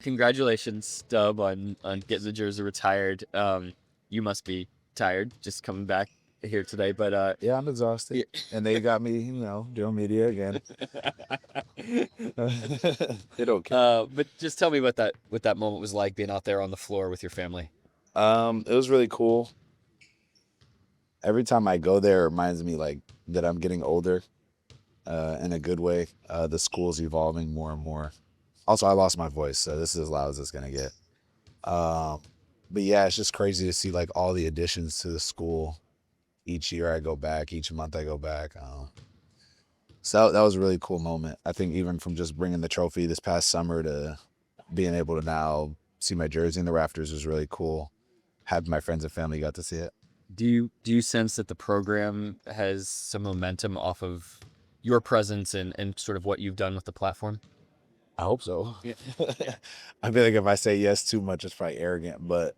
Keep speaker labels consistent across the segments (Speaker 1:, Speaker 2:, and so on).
Speaker 1: congratulations, Dub, on getting the jersey retired. You must be tired just coming back here today, but
Speaker 2: Yeah, I'm exhausted. And they got me, doing media again. They don't care.
Speaker 1: but just tell me what that moment was like being out there on the floor with your family.
Speaker 2: It was really cool. Every time I go there, it reminds me like that I'm getting older, in a good way. The school's evolving more and more. Also, I lost my voice, so this is as loud as it's gonna get. Um, but yeah, it's just crazy to see like all the additions to the school. Each year I go back, each month I go back. So that was a really cool moment. I think even from just bringing the trophy this past summer to being able to now see my jersey in the rafters was really cool. Have my friends and family got to see it.
Speaker 1: Do you sense that the program has some momentum off of your presence and sort of what you've done with the platform?
Speaker 2: I hope so. Yeah. I feel like if I say yes too much, it's probably arrogant, but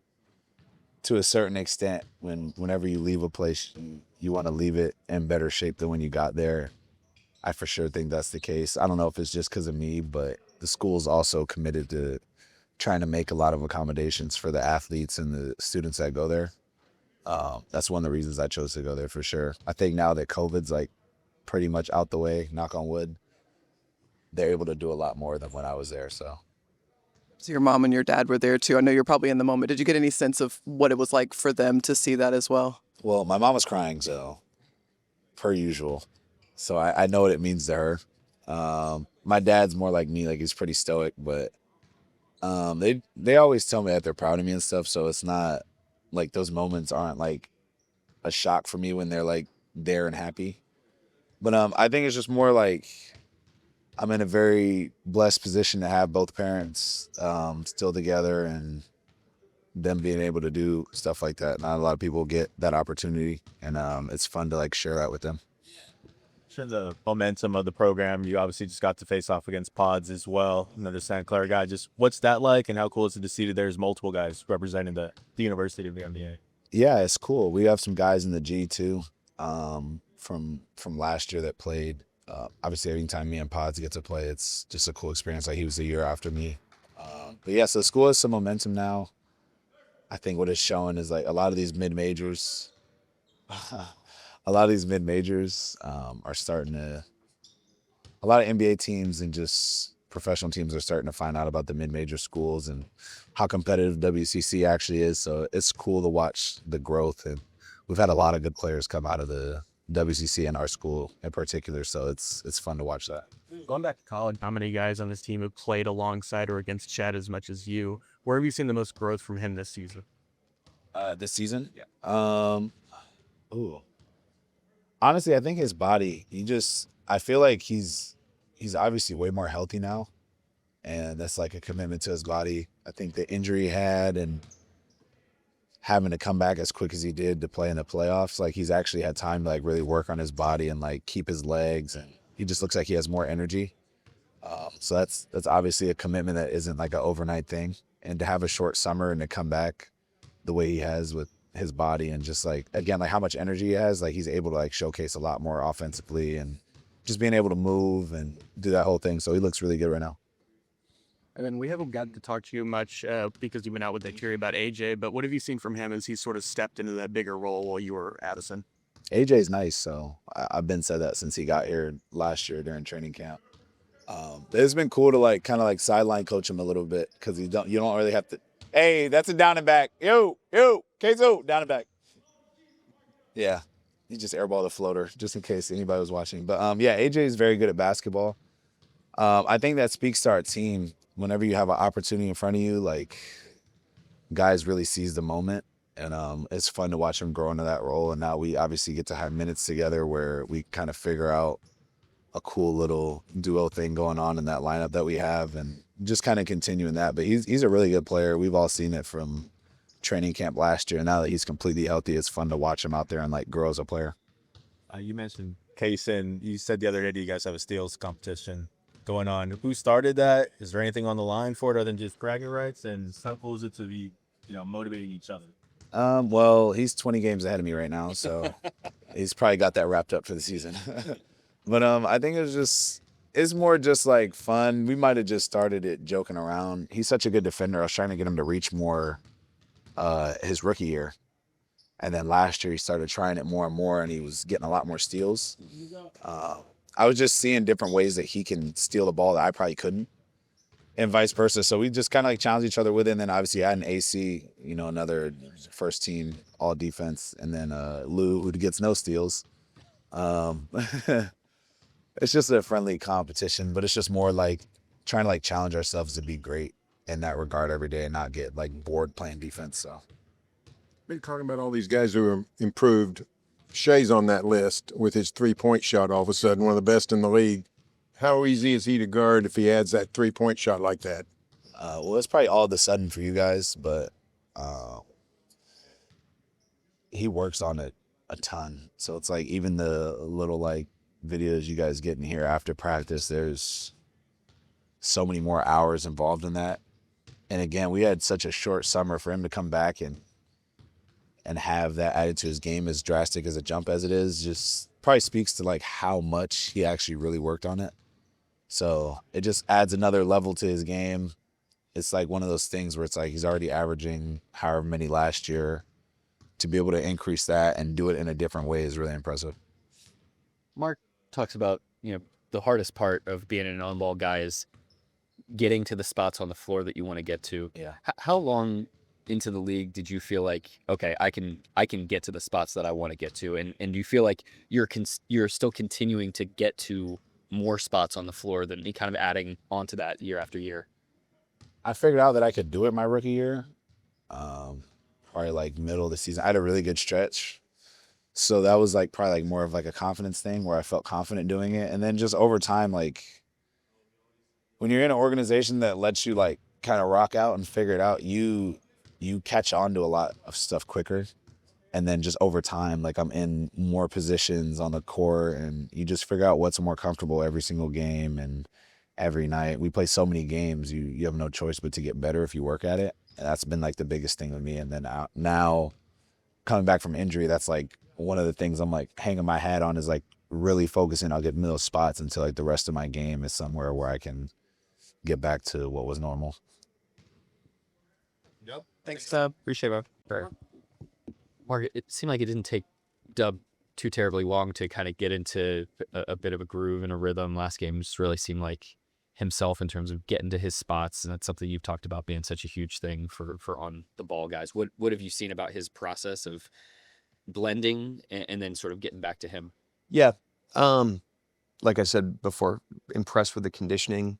Speaker 2: to a certain extent, whenever you leave a place, you want to leave it in better shape than when you got there. I for sure think that's the case. I don't know if it's just because of me, but the school's also committed to trying to make a lot of accommodations for the athletes and the students that go there. That's one of the reasons I chose to go there for sure. I think now that COVID's like pretty much out the way, knock on wood, they're able to do a lot more than when I was there. So
Speaker 3: So your mom and your dad were there too. I know you're probably in the moment. Did you get any sense of what it was like for them to see that as well?
Speaker 2: well, my mom was crying, so per usual. So I know what it means to her. My dad's more like me, like he's pretty stoic, but they always tell me that they're proud of me and stuff. So it's not like those moments aren't like a shock for me when they're like there and happy. But I think it's just more like I'm in a very blessed position to have both parents still together and them being able to do stuff like that. Not a lot of people get that opportunity, and it's fun to like share that with them.
Speaker 4: The momentum of the program. You obviously just got to face off against Pods as well, another Santa Clara guy. Just what's that like, and how cool is it to see that there's multiple guys representing the University of the NBA?
Speaker 2: Yeah, it's cool. We have some guys in the G too, from last year that played. Obviously, every time me and Pods get to play, it's just a cool experience. Like he was a year after me. But yeah, so the school has some momentum now. I think what it's showing is like a lot of these mid majors. A lot of these mid majors are starting to. A lot of NBA teams and just professional teams are starting to find out about the mid major schools and how competitive WCC actually is. So it's cool to watch the growth, and we've had a lot of good players come out of the WCC and our school in particular. So it's fun to watch that.
Speaker 4: Going back to college, how many guys on this team have played alongside or against Chad as much as you? Where have you seen the most growth from him this season?
Speaker 2: This season,
Speaker 4: Yeah.
Speaker 2: Ooh. Honestly, I think his body. I feel like he's obviously way more healthy now, and that's like a commitment to his body. I think the injury he had and having to come back as quick as he did to play in the playoffs, like he's actually had time to like really work on his body and like keep his legs, and he just looks like he has more energy. So that's obviously a commitment that isn't like an overnight thing, and to have a short summer and to come back the way he has with his body and just like again like how much energy he has, like he's able to like showcase a lot more offensively and just being able to move and do that whole thing. So he looks really good right now.
Speaker 4: And then we haven't gotten to talk to you much because you've been out with that theory about AJ, but what have you seen from him as he's sort of stepped into that bigger role while you were Addison?
Speaker 2: AJ's nice, so I've been said that since he got here last year during training camp. It's been cool to like kind of like sideline coach him a little bit because you don't really have to. Hey, that's a down and back. Yo, Keizo, down and back. Yeah, he just airballed a floater just in case anybody was watching. But yeah, AJ is very good at basketball. I think that speaks to our team. Whenever you have an opportunity in front of you, like guys really seize the moment, and it's fun to watch him grow into that role. And now we obviously get to have minutes together where we kind of figure out a cool little duo thing going on in that lineup that we have, and just kind of continuing that. But he's a really good player. We've all seen it from training camp last year. And now that he's completely healthy, it's fun to watch him out there and like grow as a player.
Speaker 4: You mentioned Kaysen. You said the other day that you guys have a steals competition going on. Who started that? Is there anything on the line for it other than just bragging rights? And how cool is it to be, motivating each other?
Speaker 2: Well, he's 20 games ahead of me right now, so he's probably got that wrapped up for the season. But I think it was just It's more just like fun. We might have just started it joking around. He's such a good defender. I was trying to get him to reach more his rookie year. And then last year he started trying it more and more, and he was getting a lot more steals. I was just seeing different ways that he can steal the ball that I probably couldn't, and vice versa. So we just kind of like challenged each other with it. And then obviously I had an AC, another first team all defense, and then Lou, who gets no steals. It's just a friendly competition, but it's just more like trying to like challenge ourselves to be great in that regard every day and not get like bored playing defense. So
Speaker 5: Been talking about all these guys who are improved. Shea's on that list with his 3-point shot all of a sudden, one of the best in the league. How easy is he to guard if he adds that 3-point shot like that?
Speaker 2: well, it's probably all of a sudden for you guys, but he works on it a ton. So it's like even the little like videos you guys get in here after practice, there's so many more hours involved in that. And again, we had such a short summer for him to come back and have that added to his game as drastic as a jump as it is, just probably speaks to like how much he actually really worked on it. So it just adds another level to his game. It's like one of those things where it's like he's already averaging however many last year. To be able to increase that and do it in a different way is really impressive.
Speaker 1: Mark talks about, the hardest part of being an on-ball guy is getting to the spots on the floor that you want to get to.
Speaker 2: Yeah.
Speaker 1: How long into the league did you feel like, okay, I can get to the spots that I want to get to? And do you feel like you're still continuing to get to more spots on the floor than you kind of adding onto that year after year?
Speaker 2: I figured out that I could do it my rookie year. Probably like middle of the season. I had a really good stretch. So that was like probably like more of like a confidence thing where I felt confident doing it. And then just over time, like when you're in an organization that lets you like kind of rock out and figure it out, you catch on to a lot of stuff quicker. And then just over time, like I'm in more positions on the court and you just figure out what's more comfortable every single game and every night. We play so many games, you have no choice but to get better if you work at it. And that's been like the biggest thing with me. And then now coming back from injury, that's like one of the things I'm like hanging my hat on is like really focusing. I'll get middle spots until like the rest of my game is somewhere where I can get back to what was normal.
Speaker 4: Yep.
Speaker 3: Thanks, Dub.
Speaker 1: Appreciate it, bro. Mark, it seemed like it didn't take Dub too terribly long to kind of get into a bit of a groove and a rhythm. Last game just really seemed like himself in terms of getting to his spots, and that's something you've talked about being such a huge thing for on the ball guys. What have you seen about his process of blending and then sort of getting back to him?
Speaker 6: Yeah. Like I said before, impressed with the conditioning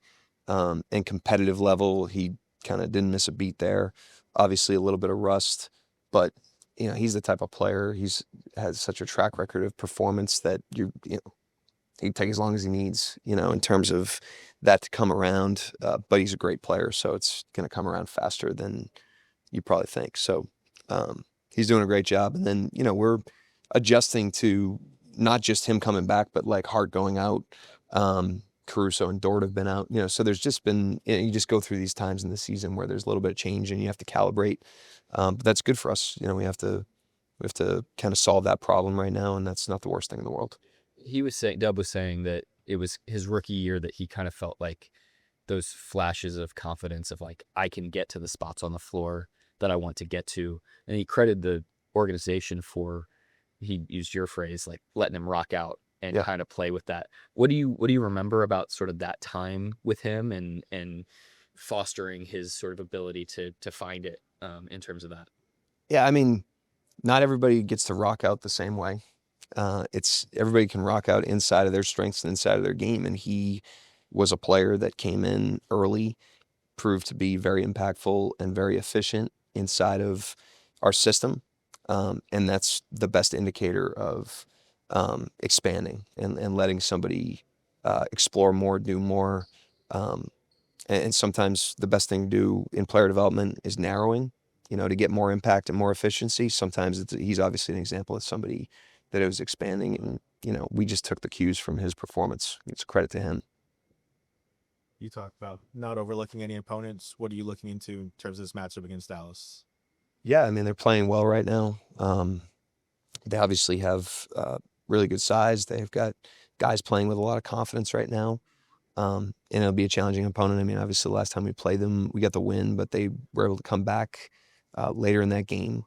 Speaker 6: and competitive level. He kind of didn't miss a beat there. Obviously a little bit of rust, but he's the type of player. Has such a track record of performance that he'd take as long as he needs, in terms of that to come around. But he's a great player, so it's going to come around faster than you probably think. So he's doing a great job. And then, we're adjusting to not just him coming back, but like Hart going out. Caruso and Dort have been out, so there's just been, you just go through these times in the season where there's a little bit of change and you have to calibrate. But that's good for us. We have to kind of solve that problem right now. And that's not the worst thing in the world.
Speaker 1: Dub was saying that it was his rookie year that he kind of felt like those flashes of confidence of like, I can get to the spots on the floor that I want to get to. And he credited the organization for, he used your phrase, like letting him rock out and kind of play with that. What do you remember about sort of that time with him and fostering his sort of ability to find it in terms of that?
Speaker 6: Yeah, I mean, not everybody gets to rock out the same way. Everybody can rock out inside of their strengths and inside of their game. And he was a player that came in early, proved to be very impactful and very efficient inside of our system. And that's the best indicator of expanding and letting somebody explore more, do more. And sometimes the best thing to do in player development is narrowing, to get more impact and more efficiency. Sometimes he's obviously an example of somebody that it was expanding, and we just took the cues from his performance. It's a credit to him.
Speaker 4: You talked about not overlooking any opponents. What are you looking into in terms of this matchup against Dallas?
Speaker 6: Yeah, I mean, they're playing well right now. They obviously have really good size. They've got guys playing with a lot of confidence right now. And it'll be a challenging opponent. I mean, obviously, the last time we played them, we got the win, but they were able to come back later in that game.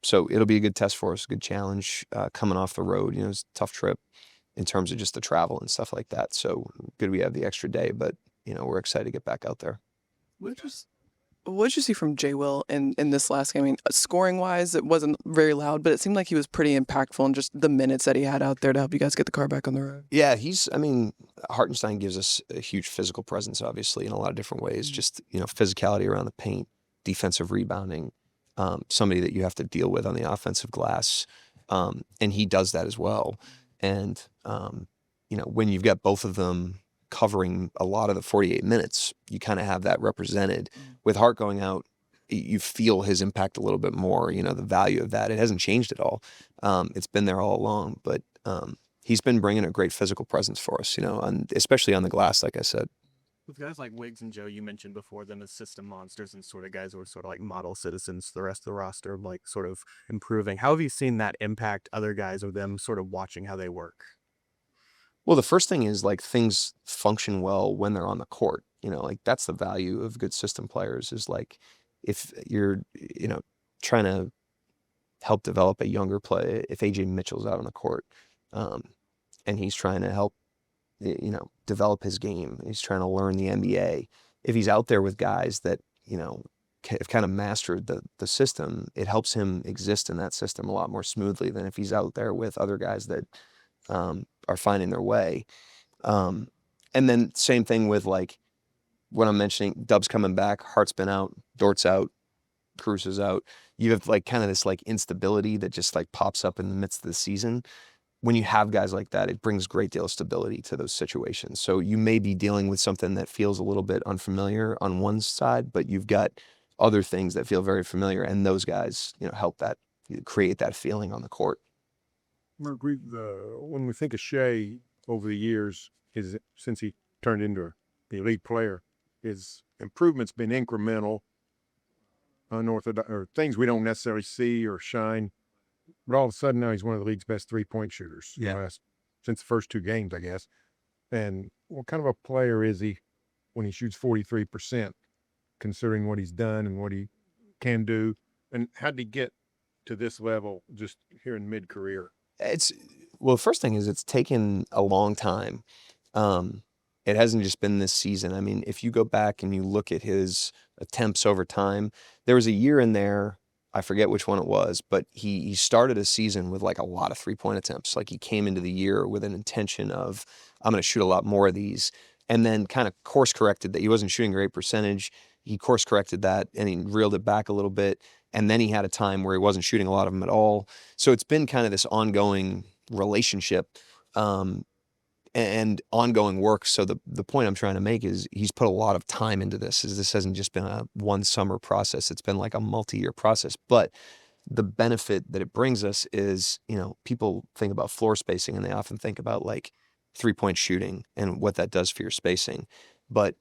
Speaker 6: So it'll be a good test for us, a good challenge coming off the road. You know, it's a tough trip in terms of just the travel and stuff like that. So good we have the extra day, but, you know, we're excited to get back out there.
Speaker 3: What did you see from J. Will in this last game? I mean, scoring wise, it wasn't very loud, but it seemed like he was pretty impactful in just the minutes that he had out there to help you guys get the car back on the road.
Speaker 6: Yeah, I mean, Hartenstein gives us a huge physical presence, obviously, in a lot of different ways. Just, you know, physicality around the paint, defensive rebounding, somebody that you have to deal with on the offensive glass. And he does that as well. And, you know, when you've got both of them covering a lot of the 48 minutes, you kind of have that represented. With Hart going out, you feel his impact a little bit more, you know, the value of that. It hasn't changed at all. It's been there all along, but he's been bringing a great physical presence for us, you know, especially on the glass, like I said.
Speaker 7: With guys like Wiggs and Joe, you mentioned before them as system monsters and sort of guys who are sort of like model citizens to the rest of the roster, like sort of improving. How have you seen that impact other guys or them sort of watching how they work?
Speaker 6: Well, the first thing is like things function well when they're on the court. You know, like that's the value of good system players is like if you're, you know, trying to help develop a younger player, if AJ Mitchell's out on the court and he's trying to help, you know, develop his game, he's trying to learn the NBA. If he's out there with guys that, you know, have kind of mastered the system, it helps him exist in that system a lot more smoothly than if he's out there with other guys that are finding their way. And then same thing with like what I'm mentioning, Dub's coming back, Hart's been out, Dort's out, Cruz is out. You have like kind of this like instability that just like pops up in the midst of the season. When you have guys like that, it brings a great deal of stability to those situations. So you may be dealing with something that feels a little bit unfamiliar on one side, but you've got other things that feel very familiar, and those guys, you know, help that create that feeling on the court.
Speaker 5: Mark, when we think of Shea over the years, since he turned into the elite player, his improvement's been incremental, unorthodox, or things we don't necessarily see or shine. But all of a sudden now he's one of the league's best three-point shooters.
Speaker 6: Yeah.
Speaker 5: Since the first two games, I guess. And what kind of a player is he when he shoots 43%, considering what he's done and what he can do? And how did he get to this level just here in mid-career?
Speaker 6: Well, the first thing is it's taken a long time. It hasn't just been this season. I mean, if you go back and you look at his attempts over time, there was a year in there, I forget which one it was, but he started a season with like a lot of three-point attempts. Like he came into the year with an intention of, I'm going to shoot a lot more of these, and then kind of course corrected that he wasn't shooting a great percentage. He course corrected that and he reeled it back a little bit. And then he had a time where he wasn't shooting a lot of them at all. So it's been kind of this ongoing relationship and ongoing work. So the point I'm trying to make is he's put a lot of time into this. This hasn't just been a one summer process. It's been like a multi-year process. But the benefit that it brings us is, you know, people think about floor spacing and they often think about like three-point shooting and what that does for your spacing. But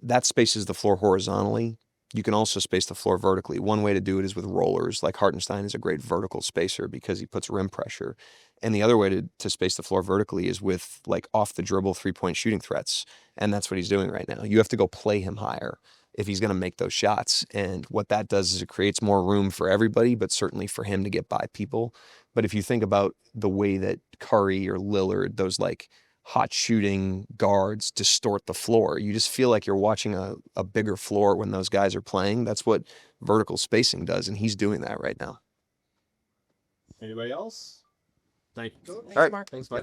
Speaker 6: that spaces the floor horizontally. You can also space the floor vertically. One way to do it is with rollers. Like Hartenstein is a great vertical spacer because he puts rim pressure. And the other way to space the floor vertically is with like off the dribble three-point shooting threats. And that's what he's doing right now. You have to go play him higher if he's going to make those shots. And what that does is it creates more room for everybody, but certainly for him to get by people. But if you think about the way that Curry or Lillard, those like hot shooting guards distort the floor, you just feel like you're watching a bigger floor when those guys are playing. That's what vertical spacing does, and he's doing that right now.
Speaker 4: Anybody else? Thank you.
Speaker 3: Thanks, Mark.
Speaker 4: Thanks, Mike.